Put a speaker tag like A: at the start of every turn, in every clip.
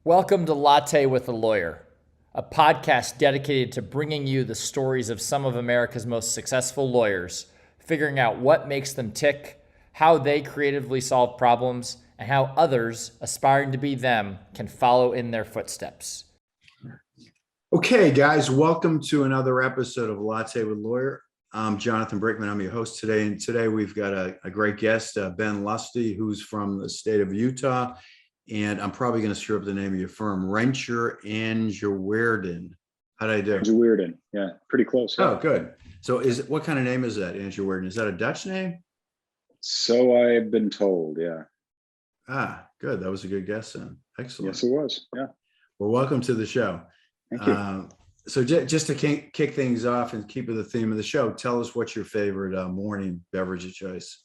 A: Welcome to Latte with a Lawyer, a podcast dedicated to bringing you the stories of some of America's most successful lawyers, figuring out what makes them tick, how they creatively solve problems, and how others aspiring to be them can follow in their footsteps.
B: Okay, guys, welcome to another episode of Latte with Lawyer. I'm Jonathan Brickman. I'm your host today, and today we've got a great guest, Ben Lusty, who's from the state of Utah. And I'm probably going to screw up the name of your firm, Renscher and Jaweerden. How did I do?
C: Jaweerden, yeah, pretty close. Yeah.
B: Oh, good. So, what kind of name is that, Jaweerden? Is that a Dutch name?
C: So I've been told, yeah.
B: Ah, good. That was a good guess, then. Excellent.
C: Yes, it was. Yeah.
B: Well, welcome to the show.
C: Thank you.
B: So, just to kick things off and keep with the theme of the show, tell us what's your favorite morning beverage of choice.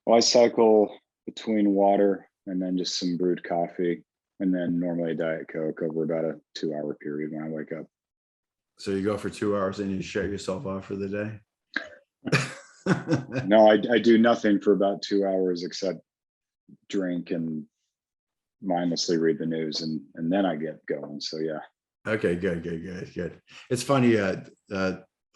C: Well, I cycle between water and then just some brewed coffee, and then normally a Diet Coke over about a 2-hour period when I wake up.
B: So you go for 2 hours and you shut yourself off for the day?
C: No, I do nothing for about 2 hours except drink and mindlessly read the news, and then I get going. So yeah.
B: Okay, good. It's funny. I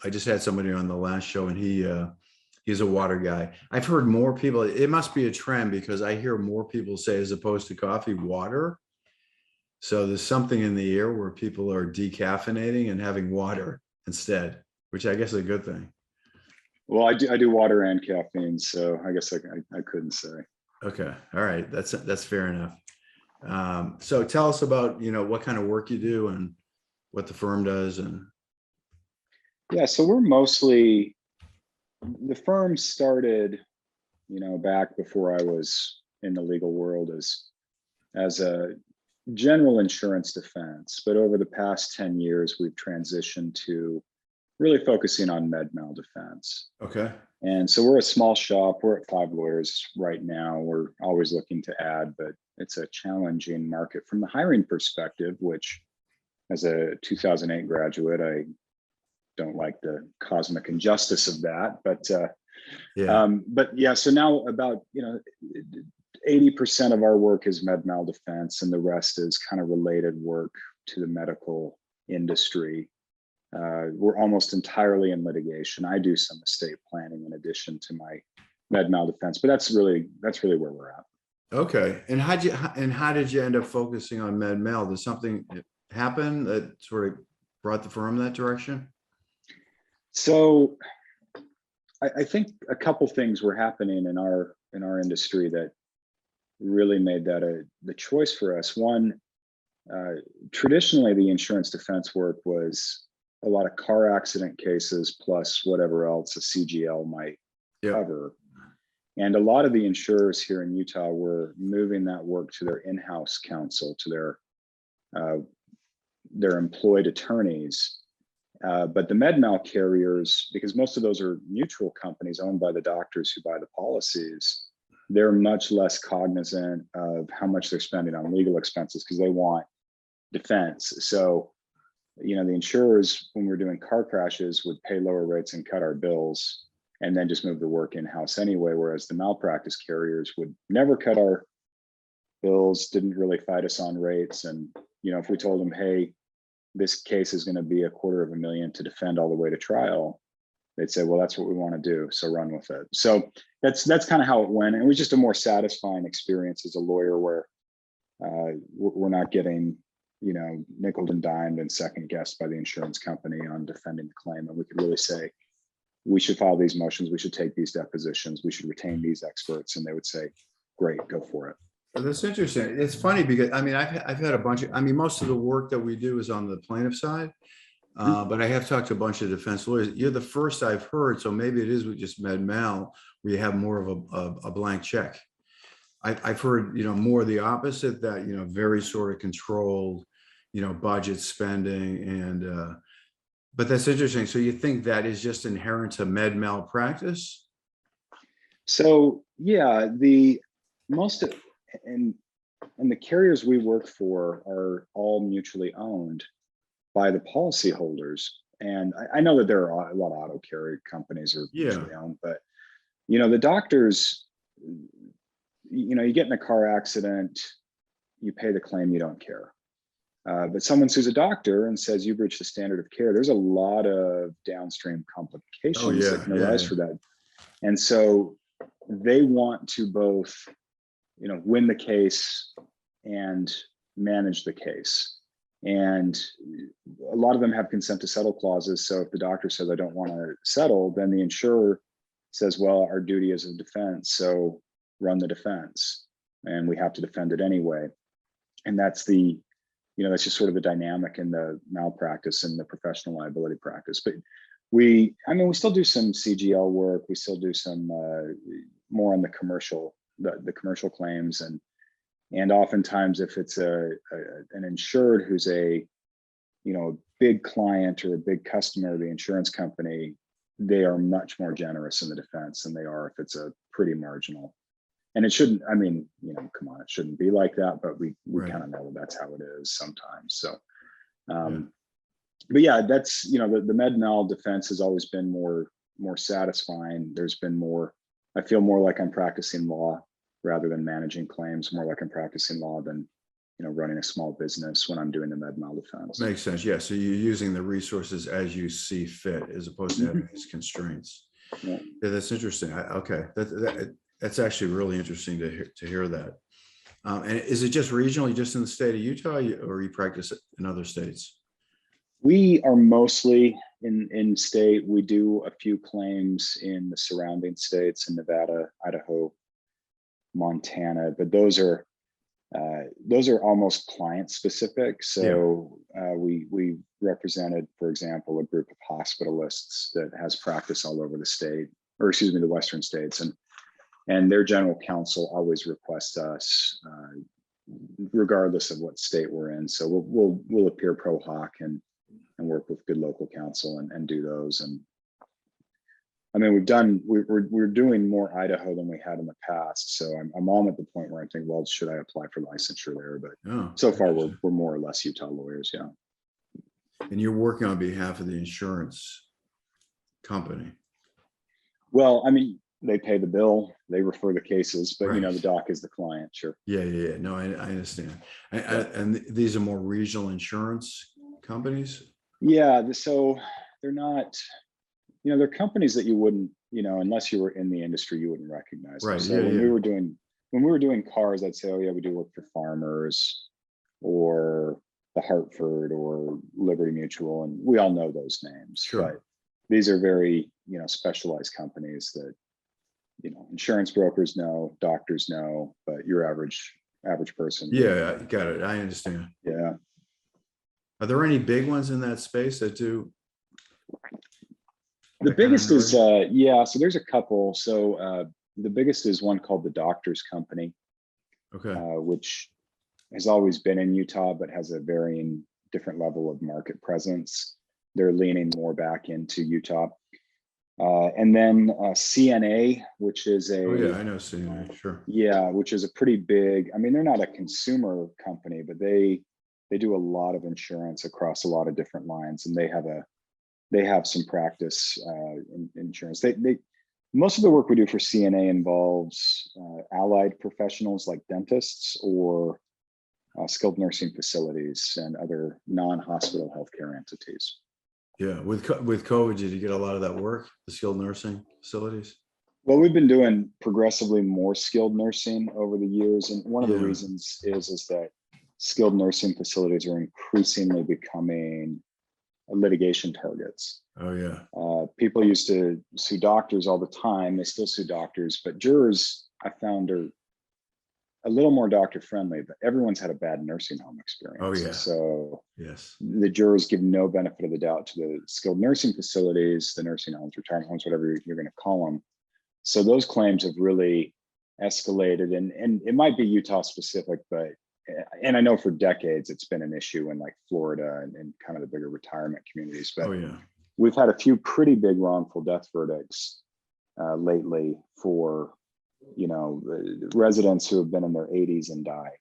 B: just had somebody on the last show, and he's a water guy. I've heard more people. It must be a trend because I hear more people say, as opposed to coffee, water. So there's something in the air where people are decaffeinating and having water instead, which I guess is a good thing.
C: Well, I do water and caffeine, so I guess I couldn't say.
B: Okay, all right, that's fair enough. So tell us about what kind of work you do and what the firm does. And
C: yeah, so we're mostly, the firm started, back before I was in the legal world as a general insurance defense. But over the past 10 years, we've transitioned to really focusing on med mal defense.
B: Okay.
C: And so we're a small shop. We're at 5 lawyers right now. We're always looking to add, but it's a challenging market from the hiring perspective, which as a 2008 graduate, I don't like the cosmic injustice of that, but so now about 80% of our work is med mal defense, and the rest is kind of related work to the medical industry. We're almost entirely in litigation. I do some estate planning in addition to my med mal defense, but that's really where we're at.
B: Okay, and how did you end up focusing on med mal? Did something happen that sort of brought the firm that direction?
C: So I think a couple things were happening in our industry that really made that the choice for us. One, traditionally the insurance defense work was a lot of car accident cases plus whatever else a CGL might cover. And a lot of the insurers here in Utah were moving that work to their in-house counsel, to their employed attorneys. But the med mal carriers, because most of those are mutual companies owned by the doctors who buy the policies, they're much less cognizant of how much they're spending on legal expenses because they want defense. So, the insurers, when we're doing car crashes, would pay lower rates and cut our bills and then just move the work in-house anyway, whereas the malpractice carriers would never cut our bills, didn't really fight us on rates. And, if we told them, hey, this case is going to be $250,000 to defend all the way to trial, they'd say, well, that's what we want to do, so run with it. So that's kind of how it went. And it was just a more satisfying experience as a lawyer where we're not getting, nickeled and dimed and second guessed by the insurance company on defending the claim. And we could really say, we should file these motions, we should take these depositions, we should retain these experts. And they would say, great, go for it.
B: That's interesting. It's funny because I've had a bunch of, most of the work that we do is on the plaintiff side, but I have talked to a bunch of defense lawyers. You're the first I've heard, so maybe it is with just med mal where you have more of a blank check. I've heard, more the opposite, that, very sort of controlled, budget spending, and but that's interesting. So you think that is just inherent to med mal practice?
C: So yeah, and the carriers we work for are all mutually owned by the policyholders. And I know that there are a lot of auto carrier companies are mutually owned, but the doctors, you get in a car accident, you pay the claim, you don't care. But someone sues a doctor and says you've reached the standard of care, there's a lot of downstream complications that can arise for that. And so they want to both, win the case and manage the case. And a lot of them have consent to settle clauses. So if the doctor says, I don't want to settle, then the insurer says, well, our duty is a defense, so run the defense. And we have to defend it anyway. And that's that's just sort of the dynamic in the malpractice and the professional liability practice. But we still do some CGL work. We still do some more on the commercial claims. And oftentimes if it's an insured who's a big client or a big customer of the insurance company, they are much more generous in the defense than they are if it's a pretty marginal. And it shouldn't, come on, it shouldn't be like that, but we kind of know that's how it is sometimes. So, but yeah, that's, the med mal defense has always been more satisfying. There's been more, I feel more like I'm practicing law rather than managing claims, more like I'm practicing law than, running a small business when I'm doing the med mal defense.
B: Makes sense. Yeah. So you're using the resources as you see fit, as opposed to having these constraints. Yeah, that's interesting. Okay. That's actually really interesting to hear that. And is it just regionally, just in the state of Utah, or you practice in other states?
C: We are mostly in state. We do a few claims in the surrounding states, in Nevada, Idaho, Montana, but those are almost client specific. So we represented, for example, a group of hospitalists that has practice all over the state, or excuse me, the Western states, and their general counsel always requests us, regardless of what state we're in. So we'll appear pro hoc and work with good local counsel and do those. And we're doing more Idaho than we had in the past. So I'm on at the point where I think, well, should I apply for licensure there? But so far we're more or less Utah lawyers. Yeah.
B: And you're working on behalf of the insurance company.
C: Well, they pay the bill, they refer the cases, but the doc is the client. Sure.
B: Yeah. No, I understand. And these are more regional insurance companies. Yeah.
C: So they're not, they're companies that you wouldn't, unless you were in the industry, you wouldn't recognize them.
B: Right.
C: So when we were doing cars, I'd say, oh yeah, we do work for Farmers or the Hartford or Liberty Mutual, and we all know those names.
B: Sure. But
C: these are very, specialized companies that, insurance brokers know, doctors know, but your average person.
B: Yeah, got it. I understand.
C: Yeah.
B: Are there any big ones in that space that do?
C: The biggest is, so there's a couple. So the biggest is one called the Doctors Company, which has always been in Utah, but has a varying different level of market presence. They're leaning more back into Utah. And then CNA, which is
B: I know CNA, sure.
C: Yeah, which is a pretty big, they're not a consumer company, but they do a lot of insurance across a lot of different lines, and they have some practice in insurance. Most of the work we do for CNA involves allied professionals like dentists or skilled nursing facilities and other non-hospital healthcare entities.
B: Yeah, with COVID, did you get a lot of that work, the skilled nursing facilities?
C: Well, we've been doing progressively more skilled nursing over the years, and one of the reasons is that skilled nursing facilities are increasingly becoming litigation targets.
B: Oh yeah.
C: People used to sue doctors all the time. They still sue doctors, but jurors, I found, are a little more doctor friendly, but everyone's had a bad nursing home experience.
B: Oh yeah.
C: So
B: yes,
C: the jurors give no benefit of the doubt to the skilled nursing facilities, the nursing homes, retirement homes, whatever you're going to call them. So those claims have really escalated, and it might be Utah specific, but and I know for decades it's been an issue in like Florida and kind of the bigger retirement communities. But we've had a few pretty big wrongful death verdicts lately for residents who have been in their 80s and died,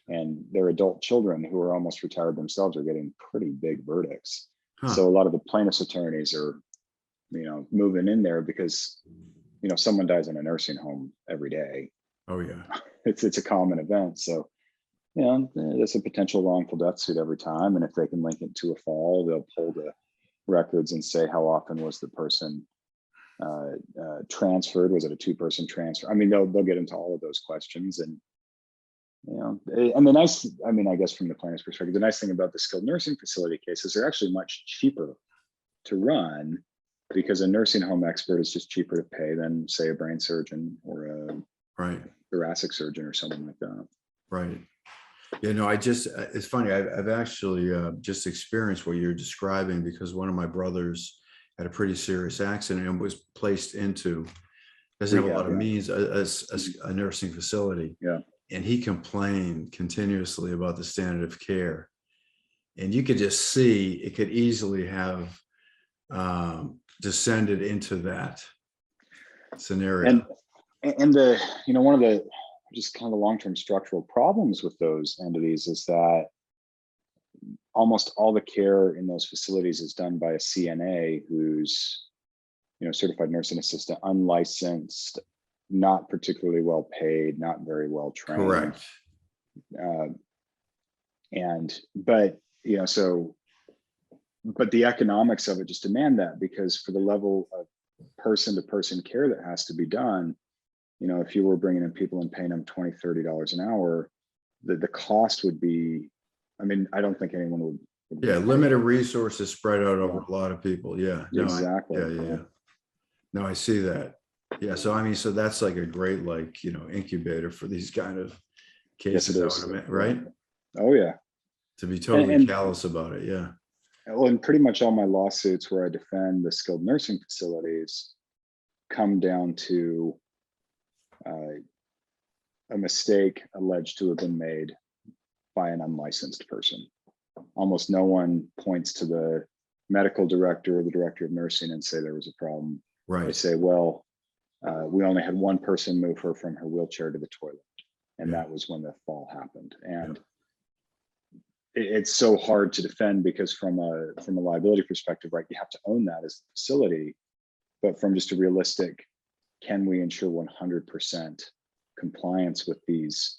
C: and their adult children who are almost retired themselves are getting pretty big verdicts. So a lot of the plaintiffs' attorneys are moving in there because someone dies in a nursing home every day.
B: Oh yeah.
C: It's a common event. So you know, there's a potential wrongful death suit every time. And if they can link it to a fall, they'll pull the records and say how often was the person transferred? Was it a 2-person transfer? I mean, they'll get into all of those questions. And, you know, and the nice, I mean, I guess from the plaintiff's perspective, the nice thing about the skilled nursing facility cases, they're actually much cheaper to run, because a nursing home expert is just cheaper to pay than, say, a brain surgeon or a thoracic surgeon or someone like that.
B: Right. Yeah, no, it's funny. I've actually just experienced what you're describing, because one of my brothers had a pretty serious accident and was placed into, doesn't have a lot of means, a nursing facility.
C: Yeah.
B: And he complained continuously about the standard of care. And you could just see it could easily have descended into that scenario.
C: And the, you know, one of the just kind of the long-term structural problems with those entities is that almost all the care in those facilities is done by a CNA who's, you know, certified nursing assistant, unlicensed, not particularly well paid, not very well trained.
B: Correct.
C: But you know, so, but the economics of it just demand that, because for the level of person-to-person care that has to be done, you know, if you were bringing in people and paying them $20-$30 an hour, the cost would be, I mean, I don't think anyone would.
B: Yeah, limited resources spread out over a lot of people. Yeah, no,
C: exactly.
B: Yeah. No, I see that. Yeah, so I mean, so that's like a great, like, you know, incubator for these kind of cases, right?
C: Oh yeah.
B: To be totally callous about it. Yeah.
C: Well, and pretty much all my lawsuits where I defend the skilled nursing facilities come down to a mistake alleged to have been made by an unlicensed person. Almost no one points to the medical director or the director of nursing and say there was a problem.
B: Right.
C: They say, well, we only had one person move her from her wheelchair to the toilet, and that was when the fall happened. And it's so hard to defend, because from a liability perspective, right, you have to own that as the facility. But from just a realistic, can we ensure 100% compliance with these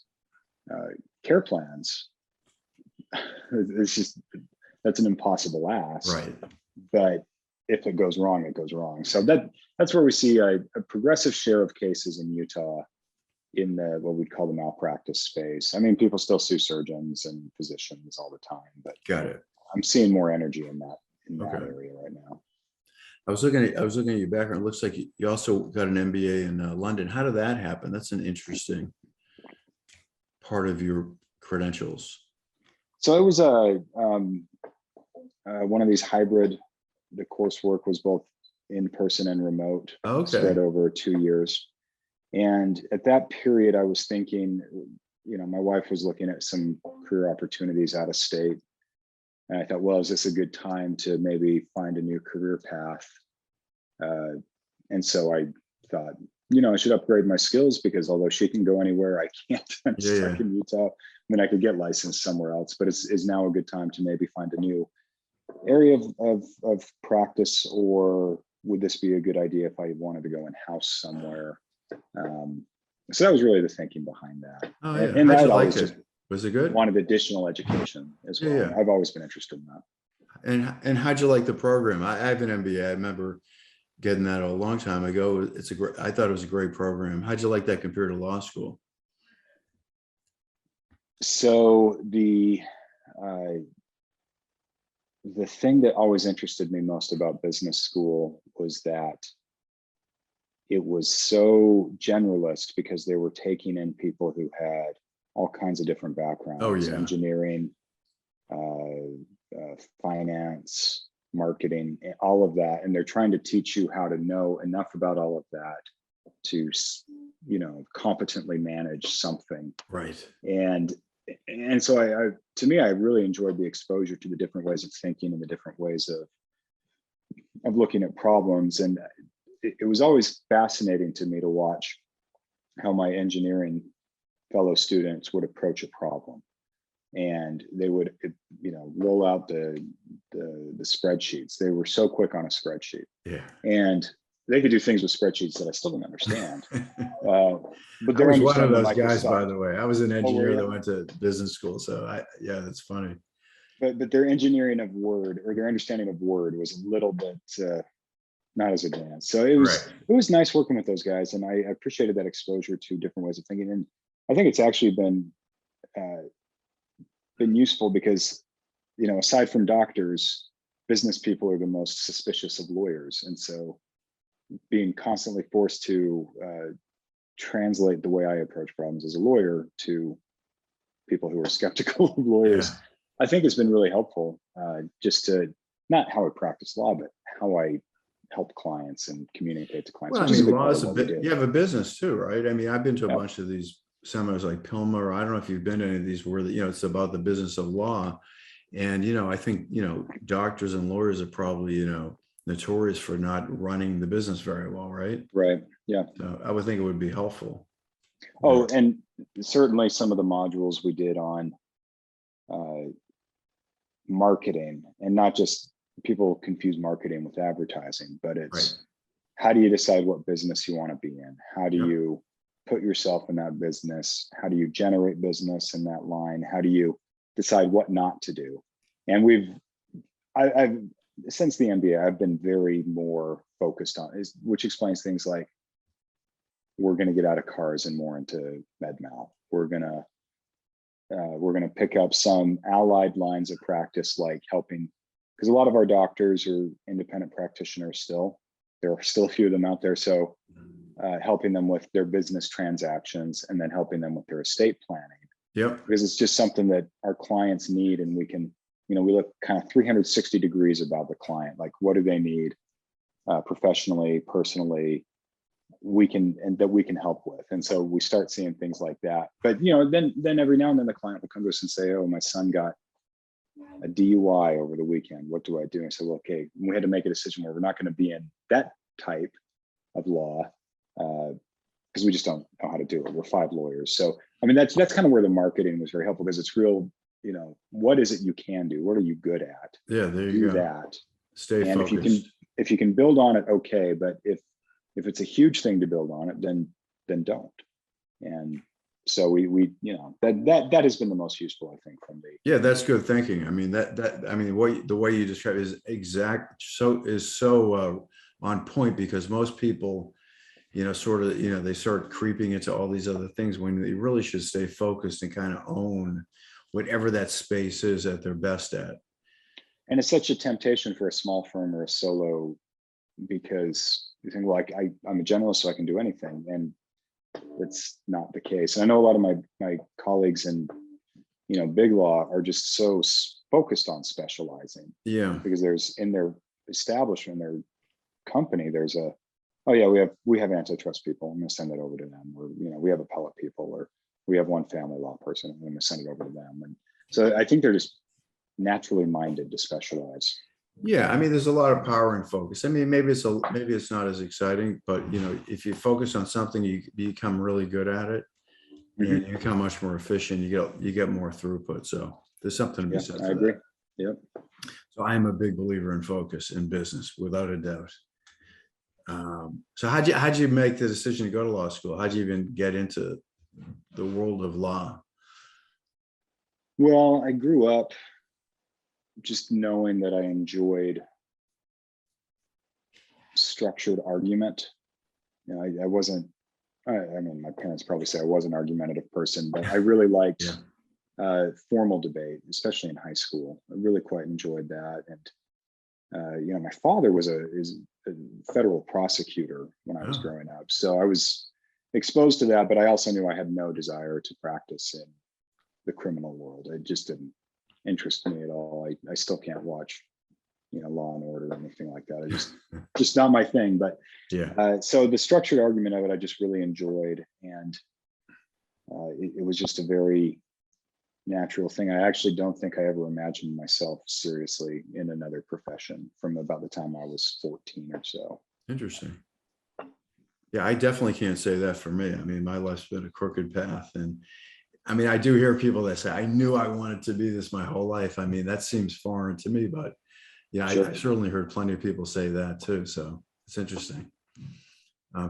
C: care plans? It's just, that's an impossible ask.
B: Right.
C: But if it goes wrong, it goes wrong. So that's where we see a progressive share of cases in Utah in the what we'd call the malpractice space. I mean, people still sue surgeons and physicians all the time, but
B: got it.
C: I'm seeing more energy in that area right now.
B: I was looking at your background. It looks like you also got an MBA in London. How did that happen? That's an interesting part of your credentials.
C: So it was one of these hybrid. The coursework was both in person and remote, spread over 2 years. And at that period, I was thinking, you know, my wife was looking at some career opportunities out of state. And I thought, well, is this a good time to maybe find a new career path? And so I thought, you know, I should upgrade my skills, because although she can go anywhere, I can't. I'm stuck in Utah. I mean, I could get licensed somewhere else, but is now a good time to maybe find a new area of practice, or would this be a good idea if I wanted to go in-house somewhere? So that was really the thinking behind that.
B: Oh, yeah.
C: And
B: how'd you
C: like
B: it? Was it good?
C: Wanted additional education as well.
B: Yeah.
C: I've always been interested in that.
B: And how'd you like the program? I have an MBA. I remember getting that a long time ago. I thought it was a great program. How'd you like that compared to law school?
C: So the thing that always interested me most about business school was that it was so generalist, because they were taking in people who had all kinds of different backgrounds, engineering, finance, marketing, all of that. And they're trying to teach you how to know enough about all of that to, you know, competently manage something.
B: Right.
C: And so I to me, I really enjoyed the exposure to the different ways of thinking and the different ways of looking at problems. And it was always fascinating to me to watch how my engineering fellow students would approach a problem. And they would, you know, roll out the spreadsheets. They were so quick on a spreadsheet.
B: Yeah.
C: And they could do things with spreadsheets that I still don't understand. But
B: I
C: they're
B: was one of
C: understanding
B: those guys, by
C: Microsoft.
B: the way. I was an
C: were
B: engineer
C: you?
B: that went to business school. So yeah, that's funny.
C: But their engineering of Word, or their understanding of Word, was a little bit not as advanced. So it
B: Right.
C: was nice working with those guys, and I appreciated that exposure to different ways of thinking. And I think it's actually been useful because, aside from doctors, business people are the most suspicious of lawyers, and so being constantly forced to translate the way I approach problems as a lawyer to people who are skeptical of lawyers,
B: Yeah.
C: I think has been really helpful. Just to not how I practice law, but how I help clients and communicate to clients.
B: Well, I
C: Which is a
B: mean,
C: big
B: law
C: part
B: is
C: of
B: a
C: what we
B: bit,
C: do.
B: you have a business too, right? I mean, I've been to a
C: Yep.
B: bunch of these seminars like Pilmer. I don't know if you've been to any of these where, it's about the business of law. And, I think, doctors and lawyers are probably, notorious for not running the business very well, right?
C: Right. Yeah.
B: So I would think it would be helpful.
C: Oh, and certainly some of the modules we did on marketing, and not just, people confuse marketing with advertising, but it's
B: Right.
C: how do you decide what business you want to be in? How do
B: Yep.
C: you put yourself in that business? How do you generate business in that line? How do you decide what not to do? And I've since the MBA, I've been very more focused on which explains things like, we're going to get out of cars and more into med mal. We're going to pick up some allied lines of practice, like helping, because a lot of our doctors are independent practitioners still. There are still a few of them out there. So helping them with their business transactions, and then helping them with their estate planning.
B: Yep.
C: Because it's just something that our clients need. And we can, we look kind of 360 degrees about the client. Like, what do they need professionally, personally, that we can help with. And so we start seeing things like that. But, then every now and then the client will come to us and say, oh, my son got a DUI over the weekend. What do I do? And so, okay, we had to make a decision where we're not going to be in that type of law because we just don't know how to do it. We're 5 lawyers. So, I mean, that's kind of where the marketing was very helpful, because it's real, what is it you can do? What are you good at?
B: Yeah, there
C: Do
B: you go.
C: that.
B: Stay
C: And
B: focused.
C: if you can build on it, okay. But if it's a huge thing to build on it, then don't. And so we that has been the most useful, I think, from the.
B: Yeah, that's good thinking. I mean, the way you describe it is exact. So on point, because most people, they start creeping into all these other things when they really should stay focused and kind of own whatever that space is that they're best at.
C: And it's such a temptation for a small firm or a solo, because you think, well, I'm a generalist, so I can do anything. And it's not the case. And I know a lot of my colleagues in, big law are just so focused on specializing.
B: Yeah.
C: Because there's, in their establishment, their company, there's oh yeah, we have antitrust people, I'm going to send it over to them. Or, we have appellate people, or we have one family law person, I'm going to send it over to them. And so I think they're just naturally minded to specialize.
B: Yeah, I mean, there's a lot of power and focus. I mean, maybe it's not as exciting, but if you focus on something, you become really good at it, and you become much more efficient. You get more throughput. So there's something to be said for
C: I agree.
B: that.
C: Yep.
B: So I am a big believer in focus in business, without a doubt. So how'd you make the decision to go to law school? How'd you even get into the world of law?
C: Well, I grew up just knowing that I enjoyed structured argument. I wasn't, I mean, my parents probably say I was an argumentative person, but I really liked formal debate, especially in high school. I really quite enjoyed that. And, my father is a federal prosecutor when I was growing up. So I was exposed to that, but I also knew I had no desire to practice in the criminal world. It just didn't interest me at all. I still can't watch, Law and Order or anything like that. I just not my thing. But so the structured argument of it, I just really enjoyed, and it was just a very natural thing. I actually don't think I ever imagined myself seriously in another profession from about the time I was 14 or so.
B: Interesting. Yeah, I definitely can't say that for me. I mean, my life's been a crooked path, and I mean, I do hear people that say, I knew I wanted to be this my whole life. I mean, that seems foreign to me, but I certainly heard plenty of people say that too. So it's interesting.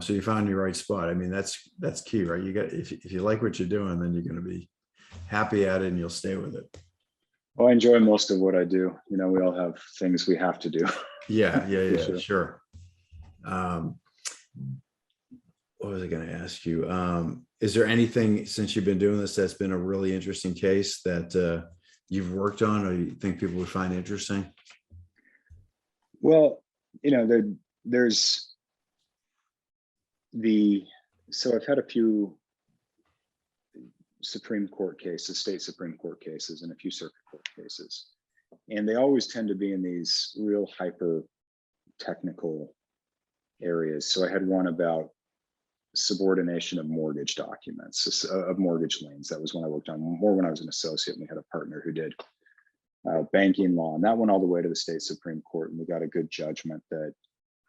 B: So you found your right spot. I mean, that's key, right? You got, if you like what you're doing, then you're going to be happy at it and you'll stay with it.
C: Well, I enjoy most of what I do. You know, we all have things we have to do.
B: Yeah,
C: For
B: sure. What was I going to ask you? Is there anything since you've been doing this that's been a really interesting case that you've worked on or you think people would find interesting?
C: Well, you know, there's so I've had a few Supreme Court cases, state Supreme Court cases, and a few circuit court cases. And they always tend to be in these real hyper technical areas. So I had one about subordination of mortgage documents, of mortgage liens. That was when I worked on more when I was an associate, and we had a partner who did banking law. And that went all the way to the state Supreme Court. And we got a good judgment that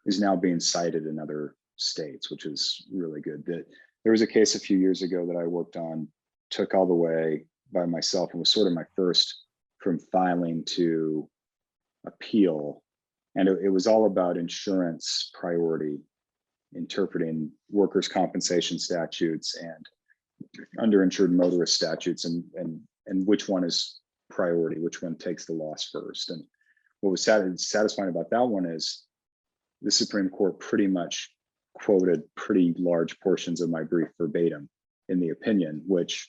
C: is now being cited in other states, which is really good. There was a case a few years ago that I worked on, took all the way by myself, and was sort of my first from filing to appeal. And it was all about insurance priority, interpreting workers' compensation statutes and underinsured motorist statutes, and which one is priority, which one takes the loss first. And what was satisfying about that one is the Supreme Court pretty much quoted pretty large portions of my brief verbatim in the opinion, which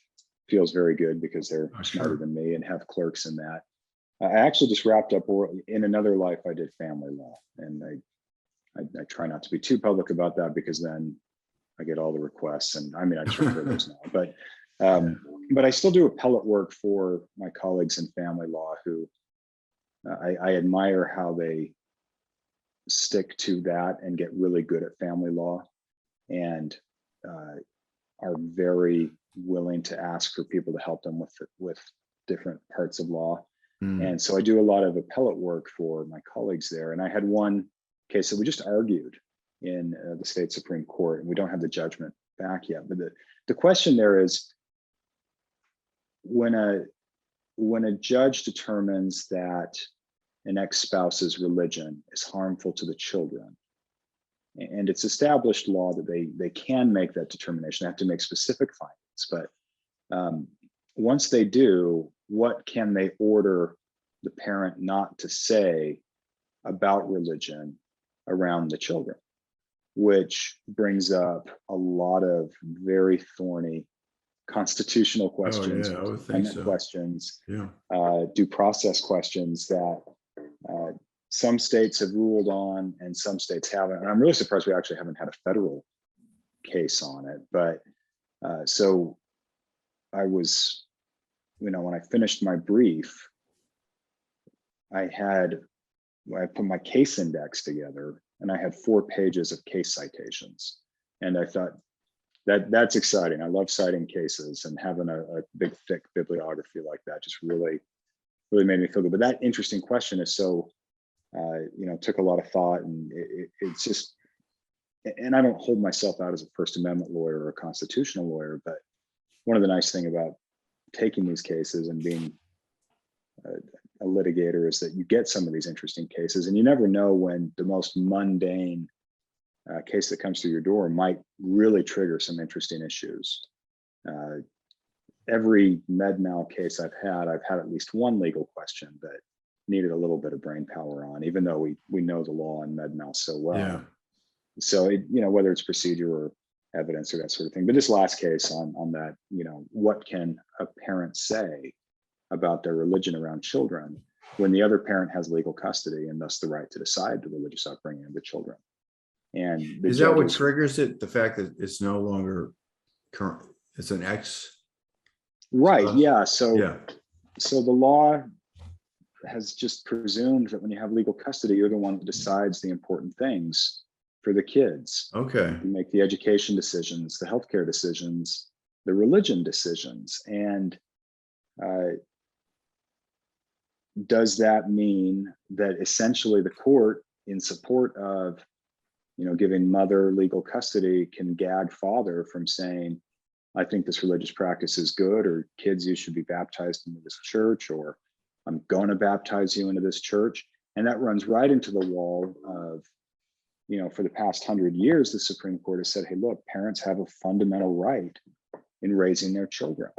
C: feels very good because they're smarter than me and have clerks in that. I actually just wrapped up, or in another life, I did family law, and I try not to be too public about that because then I get all the requests, and I mean, I prefer those now, but I still do appellate work for my colleagues in family law who I admire how they stick to that and get really good at family law, and are very willing to ask for people to help them with different parts of law. And so I do a lot of appellate work for my colleagues there. And I had one case that we just argued in the state Supreme Court, and we don't have the judgment back yet. But the question there is, when a judge determines that an ex-spouse's religion is harmful to the children, and it's established law that they can make that determination, they have to make specific findings. But once they do, what can they order the parent not to say about religion around the children? Which brings up a lot of very thorny constitutional questions, questions, due process questions that some states have ruled on and some states haven't. And I'm really surprised we actually haven't had a federal case on it. But so I was, when I finished my brief, I put my case index together, and I had 4 pages of case citations. And I thought that's exciting. I love citing cases, and having a big, thick bibliography like that just really made me feel good. But that interesting question is so, took a lot of thought, and it's just, and I don't hold myself out as a First Amendment lawyer or a constitutional lawyer, but one of the nice things about taking these cases and being a litigator is that you get some of these interesting cases, and you never know when the most mundane case that comes through your door might really trigger some interesting issues. Every med mal case I've had at least one legal question that needed a little bit of brain power on, even though we know the law on med mal so well.
B: Yeah.
C: So whether it's procedure or evidence or that sort of thing. But this last case on that, what can a parent say about their religion around children when the other parent has legal custody and thus the right to decide the religious upbringing of the children? And
B: is that what triggers it? The fact that it's no longer current, it's an ex.
C: Right. Yeah. So the law has just presumed that when you have legal custody, you're the one that decides the important things for the kids.
B: Okay.
C: You make the education decisions, the healthcare decisions, the religion decisions. And does that mean that essentially the court, in support of giving mother legal custody, can gag father from saying, I think this religious practice is good, or kids, you should be baptized into this church, or I'm going to baptize you into this church? And that runs right into the wall of for the past 100 years, the Supreme Court has said, hey, look, parents have a fundamental right in raising their children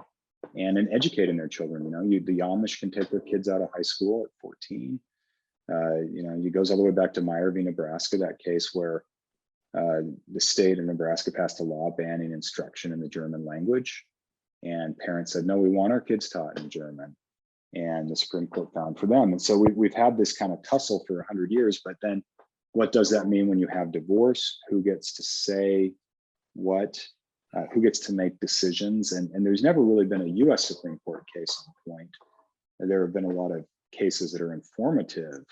C: and in educating their children. The Amish can take their kids out of high school at 14. It goes all the way back to Meyer v. Nebraska, that case where the state of Nebraska passed a law banning instruction in the German language. And parents said, no, we want our kids taught in German. And the Supreme Court found for them. And so we've had this kind of tussle for 100 years, but then what does that mean when you have divorce? Who gets to say what? Who gets to make decisions? And there's never really been a US Supreme Court case on point. There have been a lot of cases that are informative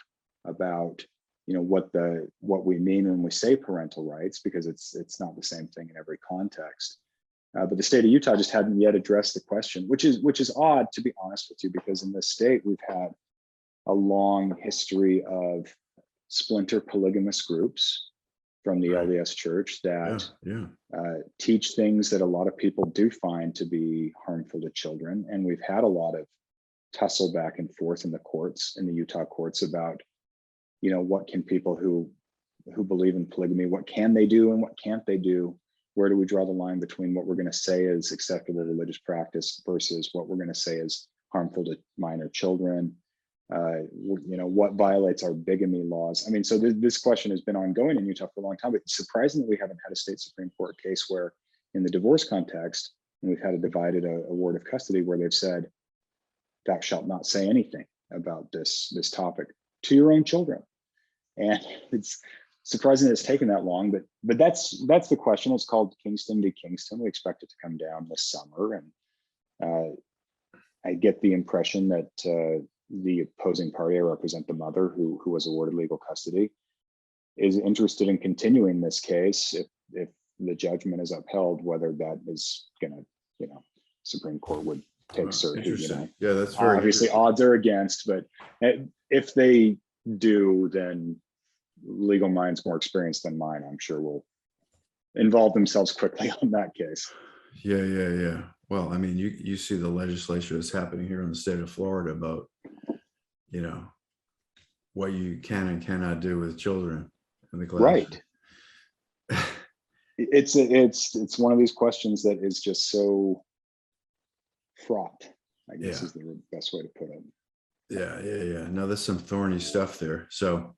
C: about what we mean when we say parental rights, because it's not the same thing in every context. But the state of Utah just hadn't yet addressed the question, which is odd, to be honest with you, because in this state we've had a long history of splinter polygamous groups from the LDS Church that teach things that a lot of people do find to be harmful to children, and we've had a lot of tussle back and forth in the courts, in the Utah courts, about what can people who believe in polygamy, what can they do and what can't they do? Where do we draw the line between what we're going to say is acceptable religious practice versus what we're going to say is harmful to minor children? What violates our bigamy laws? I mean, so this question has been ongoing in Utah for a long time, but it's surprising that we haven't had a state Supreme Court case where in the divorce context, and we've had a divided award of custody where they've said, thou shalt not say anything about this topic to your own children. And it's surprising that it's taken that long, but that's the question. It's called Kingston v. Kingston. We expect it to come down this summer. And I get the impression that the opposing party, I represent the mother who was awarded legal custody, is interested in continuing this case if the judgment is upheld, whether that is going to, Supreme Court would take cert.
B: Yeah, that's very
C: obviously odds are against, but if they do, then legal minds more experienced than mine, I'm sure, will involve themselves quickly on that case.
B: Yeah. Well, I mean, you see the legislature that's happening here in the state of Florida about, what you can and cannot do with children in the class.
C: Right. It's one of these questions that is just so fraught, I guess is the best way to put it.
B: Yeah. No, there's some thorny stuff there. So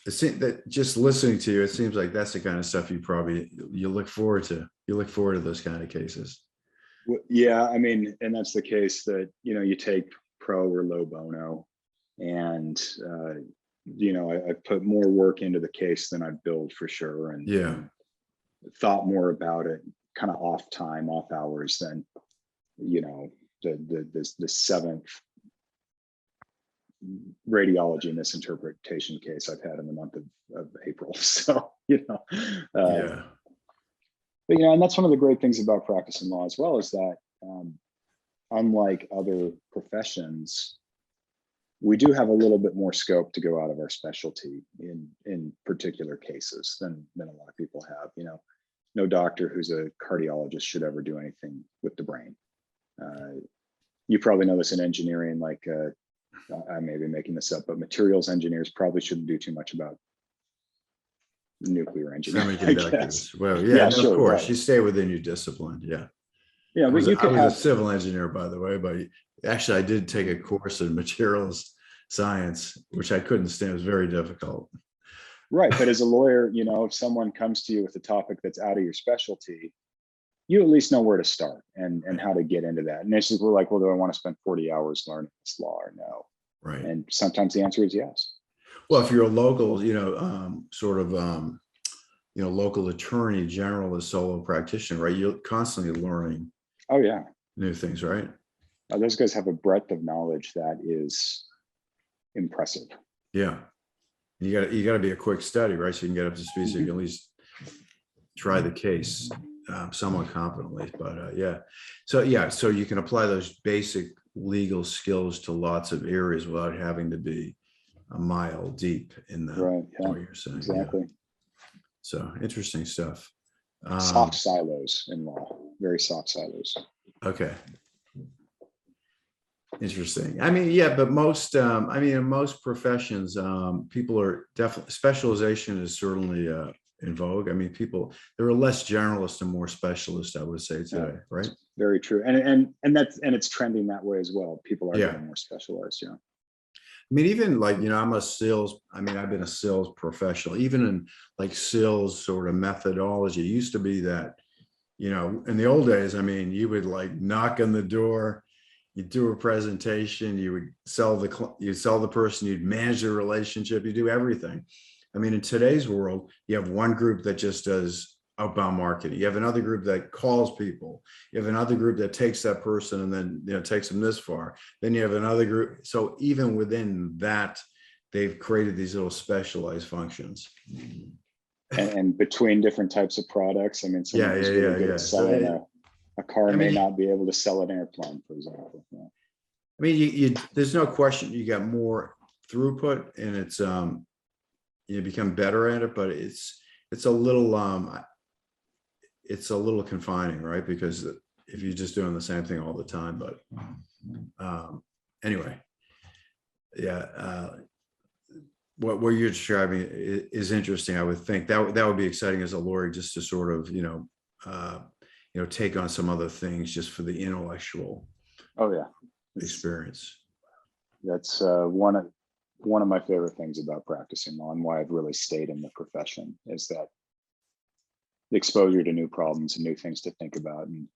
B: it seems that just listening to you, it seems like that's the kind of stuff you look forward to. You look forward to those kind of cases.
C: Well, yeah, I mean, and that's the case that, you take pro or low bono, and I put more work into the case than I billed for sure, and thought more about it kind of off time, off hours than the seventh radiology misinterpretation case I've had in the month of April. So but and that's one of the great things about practicing law as well, is that unlike other professions, we do have a little bit more scope to go out of our specialty in particular cases than a lot of people have. No doctor who's a cardiologist should ever do anything with the brain. You probably know this in engineering, like I may be making this up, but materials engineers probably shouldn't do too much about nuclear engineering.
B: Semiconductors. Well, sure, of course, right. You stay within your discipline. Yeah. I was a civil engineer, by the way, but actually I did take a course in materials science, which I couldn't stand. It was very difficult.
C: Right. But as a lawyer, if someone comes to you with a topic that's out of your specialty, you at least know where to start and how to get into that. And it's just like, well, do I want to spend 40 hours learning this law or no?
B: Right.
C: And sometimes the answer is yes.
B: Well, if you're a local, local attorney general, a solo practitioner, right? You're constantly learning.
C: Oh yeah.
B: New things, right?
C: Those guys have a breadth of knowledge that is impressive.
B: Yeah. You got to be a quick study, right? So you can get up to speed, so you can at least try the case somewhat confidently. But so you can apply those basic legal skills to lots of areas without having to be a mile deep in the what you're saying.
C: Exactly.
B: Yeah. So interesting stuff.
C: Soft silos in law, very soft silos.
B: Okay. Interesting. I mean, yeah, but most, I mean, in most professions, people are definitely, specialization is certainly in vogue. I mean, there are less generalists and more specialists, I would say today, right?
C: Very true. And it's trending that way as well. People are
B: Yeah.
C: getting more specialized. Yeah.
B: I mean, even like, I've been a sales professional, even in like sales sort of methodology. It used to be that, in the old days, I mean, you would like knock on the door, you'd do a presentation, you would you'd sell the person, you'd manage the relationship, you do everything. I mean, in today's world, you have one group that just does outbound marketing. You have another group that calls people. You have another group that takes that person and then, takes them this far. Then you have another group. So even within that, they've created these little specialized functions.
C: And between different types of products, I mean, someone who's really good at selling a car may not be able to sell an airplane, for example. Yeah.
B: I mean, there's no question you got more throughput and it's, you become better at it, but it's a little confining, right? Because if you're just doing the same thing all the time, but anyway, yeah, what you're describing is interesting. I would think that would be exciting as a lawyer, just to sort of, take on some other things just for the intellectual experience.
C: That's one of my favorite things about practicing law, and why I've really stayed in the profession, is that the exposure to new problems and new things to think about, and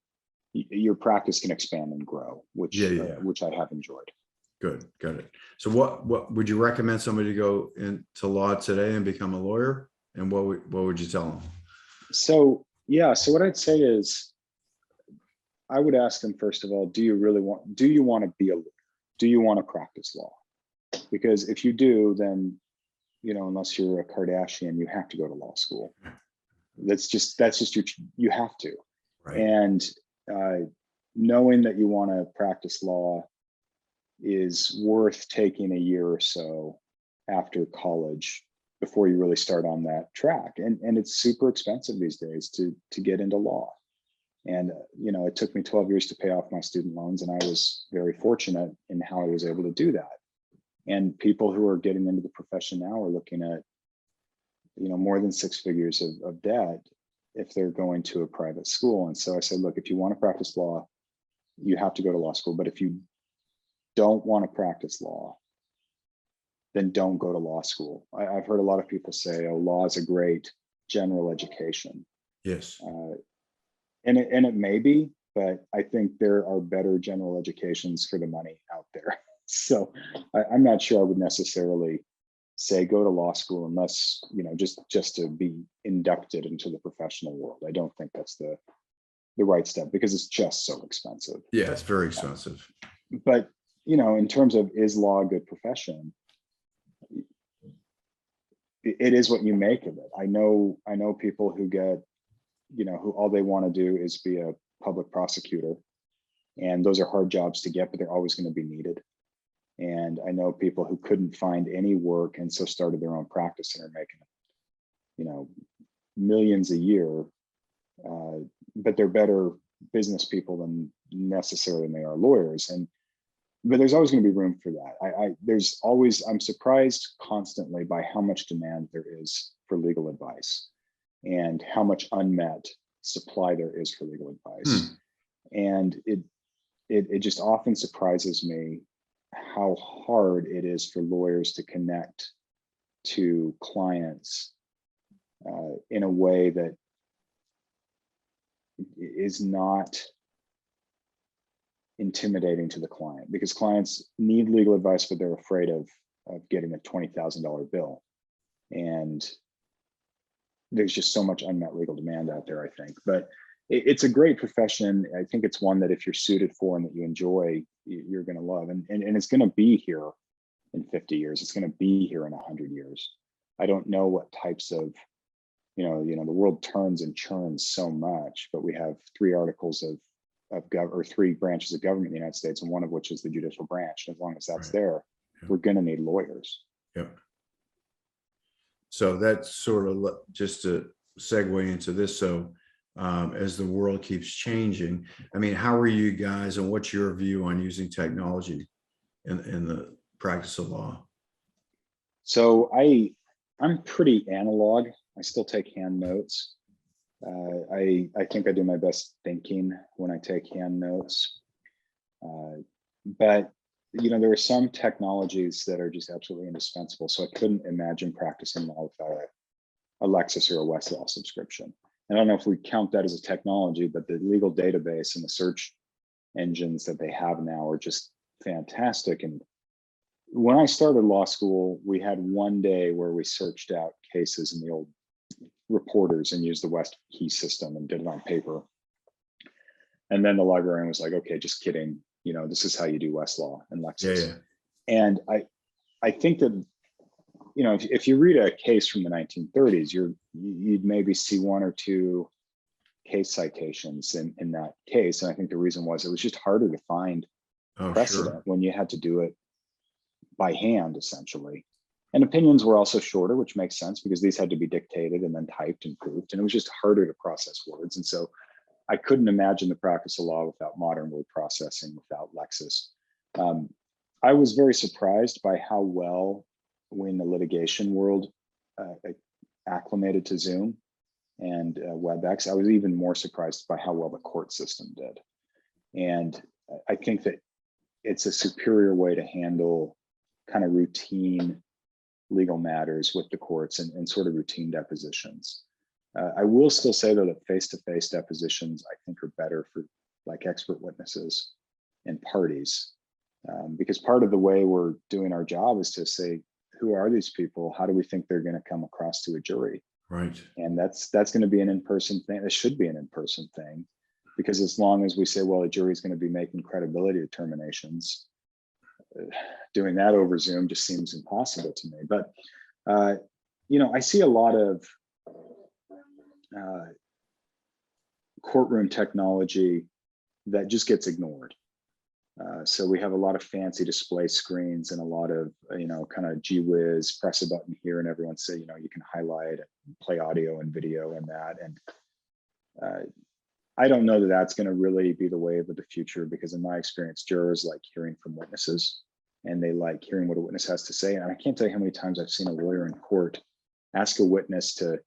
C: your practice can expand and grow, which I have enjoyed.
B: Good, got it. So what would you recommend somebody to go into law today and become a lawyer? And what would you tell them?
C: So what I'd say is, I would ask them, first of all, do you want to be a lawyer? Do you want to practice law? Because if you do, then, unless you're a Kardashian, you have to go to law school. That's just you have to. Right. And knowing that you want to practice law is worth taking a year or so after college before you really start on that track. And it's super expensive these days to get into law. And, it took me 12 years to pay off my student loans, and I was very fortunate in how I was able to do that. And people who are getting into the profession now are looking at, more than 6 figures of debt if they're going to a private school. And so I said, look, if you want to practice law, you have to go to law school. But if you don't want to practice law, then don't go to law school. I've heard a lot of people say, oh, law is a great general education.
B: Yes.
C: And it may be, but I think there are better general educations for the money out there. So I'm not sure I would necessarily say go to law school unless, just to be inducted into the professional world. I don't think that's the right step, because it's just so expensive.
B: Yeah, it's very expensive.
C: But, in terms of, is law a good profession? It is what you make of it. I know people who get, who all they want to do is be a public prosecutor. And those are hard jobs to get, but they're always going to be needed. And I know people who couldn't find any work and so started their own practice and are making, millions a year, but they're better business people than they are lawyers. But there's always going to be room for that. I'm surprised constantly by how much demand there is for legal advice and how much unmet supply there is for legal advice. And it just often surprises me how hard it is for lawyers to connect to clients in a way that is not intimidating to the client, because clients need legal advice, but they're afraid of getting a $20,000 bill. And there's just so much unmet legal demand out there, I think. But it's a great profession. I think it's one that if you're suited for and that you enjoy, you're going to love. And it's going to be here in 50 years. It's going to be here in 100 years. I don't know what types of, the world turns and churns so much, but we have 3 articles of or 3 branches of government in the United States, and one of which is the judicial branch. And as long as that's there, we're going to need lawyers.
B: Yep. So that's sort of just to segue into this. So as the world keeps changing. I mean, how are you guys, and what's your view on using technology in the practice of law?
C: So I'm pretty analog. I still take hand notes. I think I do my best thinking when I take hand notes. But there are some technologies that are just absolutely indispensable. So I couldn't imagine practicing law without a Lexis or a Westlaw subscription. I don't know if we count that as a technology, but the legal database and the search engines that they have now are just fantastic. And when I started law school, we had one day where we searched out cases in the old reporters and used the West Key system and did it on paper. And then the librarian was like, okay, just kidding. This is how you do Westlaw and Lexis.
B: Yeah.
C: And I think that, if you read a case from the 1930s, you'd maybe see one or two case citations in that case. And I think the reason was it was just harder to find precedent when you had to do it by hand, essentially. And opinions were also shorter, which makes sense because these had to be dictated and then typed and proofed. And it was just harder to process words. And so I couldn't imagine the practice of law without modern word processing, without Lexis. I was very surprised by how well we in the litigation world acclimated to Zoom and WebEx. I was even more surprised by how well the court system did. And I think that it's a superior way to handle kind of routine legal matters with the courts and sort of routine depositions. I will still say though that face-to-face depositions I think are better for like expert witnesses and parties, because part of the way we're doing our job is to say, who are these people? How do we think they're going to come across to a jury?
B: Right.
C: And that's going to be an in-person thing. It should be an in-person thing, because as long as we say, well, a jury is going to be making credibility determinations, doing that over Zoom just seems impossible to me. But I see a lot of courtroom technology that just gets ignored. So we have a lot of fancy display screens and a lot of, kind of gee whiz, press a button here and everyone say, you can highlight, play audio and video and that. And I don't know that that's going to really be the wave of the future, because in my experience, jurors like hearing from witnesses and they like hearing what a witness has to say. And I can't tell you how many times I've seen a lawyer in court ask a witness to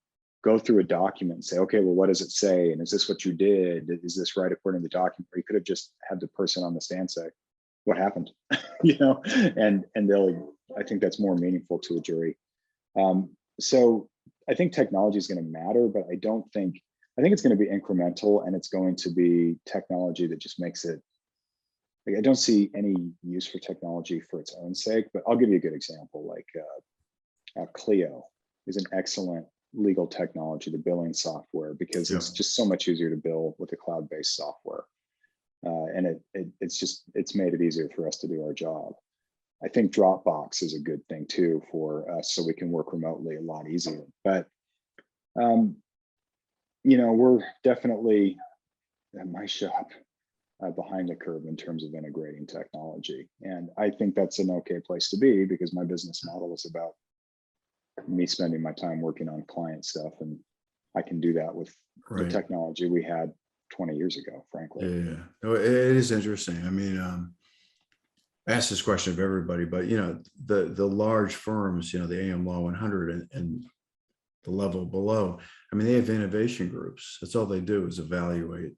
C: go through a document and say, okay, well, what does it say? And is this what you did? Is this right according to the document? Or you could have just had the person on the stand say, what happened? And I think that's more meaningful to a jury. So I think technology is going to matter, but I think it's going to be incremental, and it's going to be technology that just makes it, like, I don't see any use for technology for its own sake, but I'll give you a good example. Like Clio is an excellent legal technology, the billing software, because it's just so much easier to bill with a cloud-based software. And it's made it easier for us to do our job. I think Dropbox is a good thing too for us, so we can work remotely a lot easier. But we're definitely at my shop behind the curve in terms of integrating technology. And I think that's an okay place to be, because my business model is about me spending my time working on client stuff, and I can do that with the technology we had 20 years ago, frankly.
B: Yeah, no, it is interesting. I mean, I ask this question of everybody, but the large firms, the AM Law 100 and the level below, I mean, they have innovation groups. That's all they do is evaluate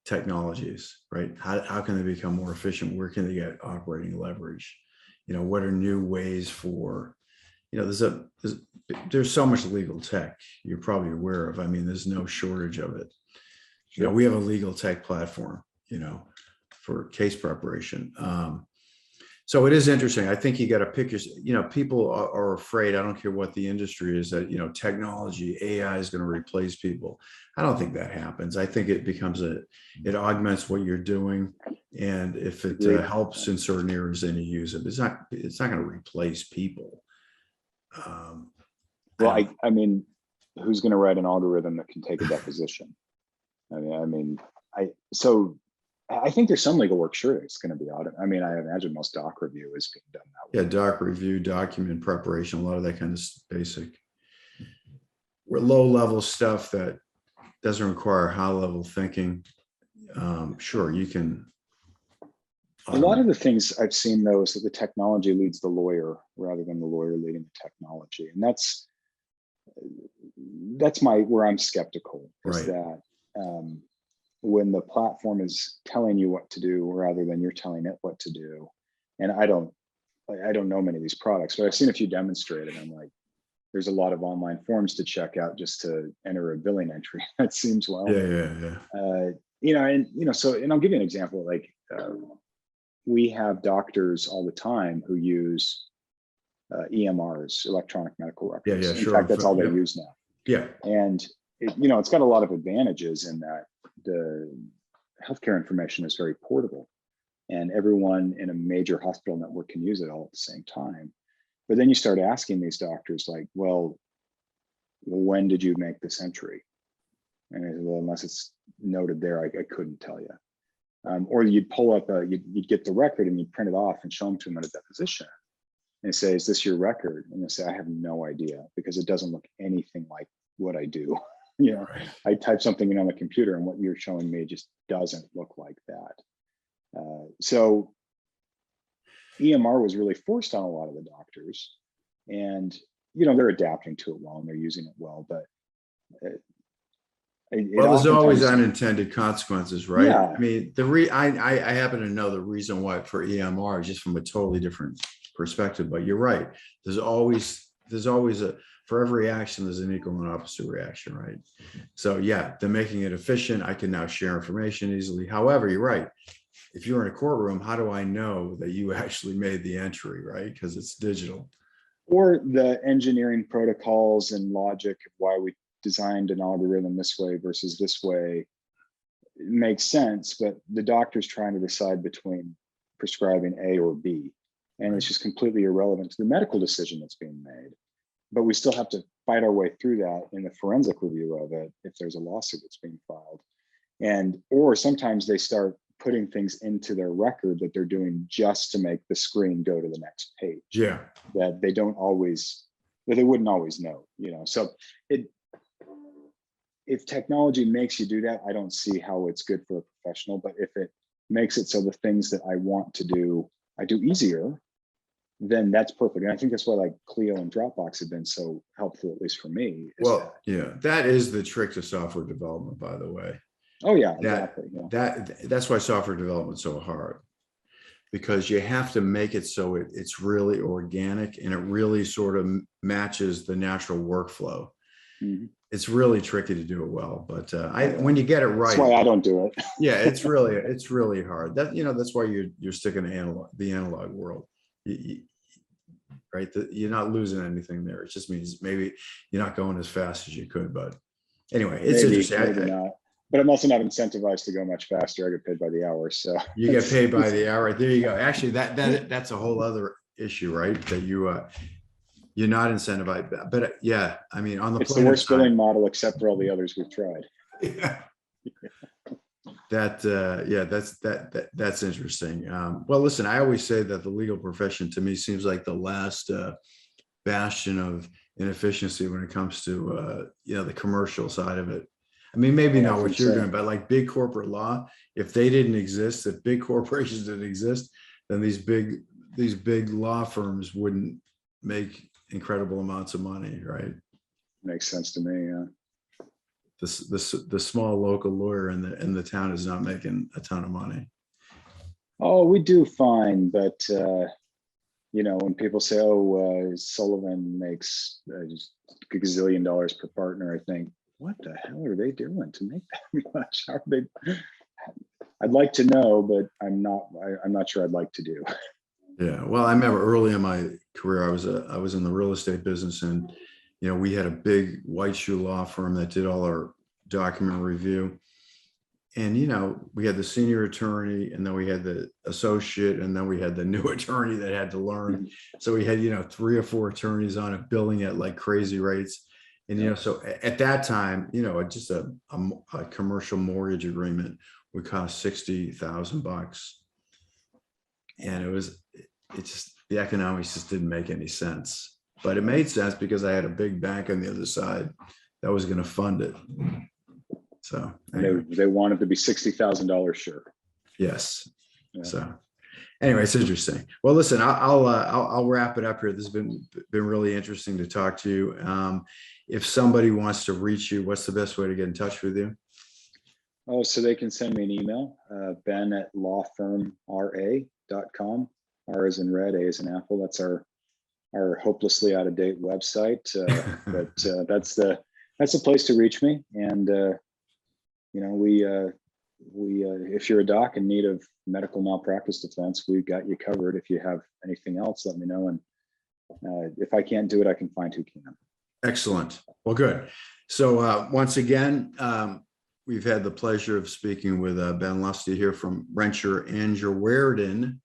B: technologies, right? How can they become more efficient? Where can they get operating leverage? What are new ways for, there's so much legal tech you're probably aware of. I mean, there's no shortage of it. We have a legal tech platform, for case preparation. So it is interesting. I think you got to pick your, people are afraid, I don't care what the industry is, that, technology, AI is going to replace people. I don't think that happens. I think it becomes it augments what you're doing. And if it helps in certain areas, then you use it. It's not going to replace people.
C: Well, I mean, who's going to write an algorithm that can take a deposition? I think there's some legal work, sure, it's going to be audit. I mean, I imagine most doc review is being done that way.
B: Yeah, doc review, document preparation, a lot of that kind of basic, low level stuff that doesn't require high level thinking. Sure, you can.
C: A lot of the things I've seen though is that the technology leads the lawyer rather than the lawyer leading the technology. And that's where I'm skeptical, is
B: Right.
C: that when the platform is telling you what to do rather than you're telling it what to do. And I don't know many of these products, but I've seen a few demonstrated. I'm like, there's a lot of online forms to check out just to enter a billing entry. That seems well.
B: Yeah.
C: So I'll give you an example. Like we have doctors all the time who use EMRs, electronic medical records.
B: Yeah,
C: In
B: sure.
C: fact, that's all they use now.
B: Yeah.
C: And it's got a lot of advantages in that the healthcare information is very portable, and everyone in a major hospital network can use it all at the same time. But then you start asking these doctors, like, well, when did you make this entry? And I said, well, unless it's noted there, I couldn't tell you. Or you'd pull up, you'd get the record and you'd print it off and show them to them at a deposition and say, is this your record? And they say, I have no idea, because it doesn't look anything like what I do.
B: Right.
C: I type something in on the computer and what you're showing me just doesn't look like that. So EMR was really forced on a lot of the doctors, and they're adapting to it well and they're using it well, but
B: there's always unintended consequences, right?
C: Yeah.
B: I mean, I happen to know the reason why for EMR, just from a totally different perspective, but you're right. There's always for every action, there's an equal and opposite reaction, right? So yeah, they're making it efficient. I can now share information easily. However, you're right. If you're in a courtroom, how do I know that you actually made the entry, right? Because it's digital.
C: Or the engineering protocols and logic of why we designed an algorithm this way versus this way makes sense, but the doctor's trying to decide between prescribing A or B, and it's just completely irrelevant to the medical decision that's being made. But we still have to fight our way through that in the forensic review of it if there's a lawsuit that's being filed. Or sometimes they start putting things into their record that they're doing just to make the screen go to the next page.
B: Yeah.
C: That they wouldn't always know, So if technology makes you do that, I don't see how it's good for a professional. But if it makes it so the things that I want to do, I do easier, then that's perfect. And I think that's why like Clio and Dropbox have been so helpful, at least for me.
B: That is the trick to software development, by the way.
C: Oh yeah, exactly.
B: That's why software development is so hard, because you have to make it so it's really organic and it really sort of matches the natural workflow. Mm-hmm. It's really tricky to do it well, but when you get it right,
C: that's why I don't do it.
B: Yeah, it's really hard. That's why you're sticking to the analog world. Right? You're not losing anything there. It just means maybe you're not going as fast as you could. But anyway, it's interesting.
C: Maybe not. But I'm also not incentivized to go much faster. I get paid by the hour. So
B: you get paid by the hour. There you go. Actually, that's a whole other issue, right? That you're not incentivized. But yeah, I mean, on the
C: it's the worst billing model except for all the others we've tried.
B: Yeah. That's interesting. Well, listen, I always say that the legal profession to me seems like the last bastion of inefficiency when it comes to the commercial side of it. I mean, maybe not what you're doing, but like big corporate law, if they didn't exist, if big corporations didn't exist, then these big law firms wouldn't make incredible amounts of money, right?
C: Makes sense to me. Yeah.
B: The small local lawyer in the town is not making a ton of money.
C: Oh, we do fine, but when people say, "Oh, Sullivan makes a gazillion dollars per partner," I think, what the hell are they doing to make that much? How are they? I'd like to know, but I'm not sure I'd like to do.
B: Yeah, well, I remember early in my career, I was in the real estate business, and we had a big white shoe law firm that did all our document review. And, we had the senior attorney, and then we had the associate, and then we had the new attorney that had to learn. So we had, 3 or 4 attorneys on it, billing at like crazy rates. And, so at that time, just a commercial mortgage agreement would cost $60,000. And the economics just didn't make any sense. But it made sense because I had a big bank on the other side that was going to fund it. So
C: And
B: anyway,
C: they wanted to be $60,000 sure.
B: yes.
C: Yeah.
B: So anyway, it's interesting. Well, listen, I'll wrap it up here. This has been really interesting to talk to you. If somebody wants to reach you, what's the best way to get in touch with you?
C: Oh, so they can send me an email, ben@lawfirmra.com. R as in red, A as in apple. That's our hopelessly out of date website. But that's the place to reach me. And we if you're a doc in need of medical malpractice defense, we've got you covered. If you have anything else, let me know. And if I can't do it, I can find who can.
B: Excellent. Well, good. So once again, we've had the pleasure of speaking with Ben Lusty here from Renter and Weirden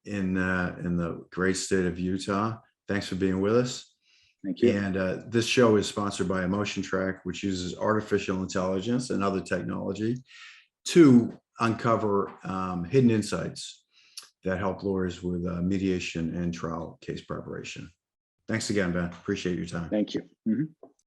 B: in the great state of Utah. Thanks for being with us.
C: Thank you.
B: And this show is sponsored by EmotionTrac, which uses artificial intelligence and other technology to uncover hidden insights that help lawyers with mediation and trial case preparation. Thanks again, Ben. Appreciate your time.
C: Thank you. Mm-hmm.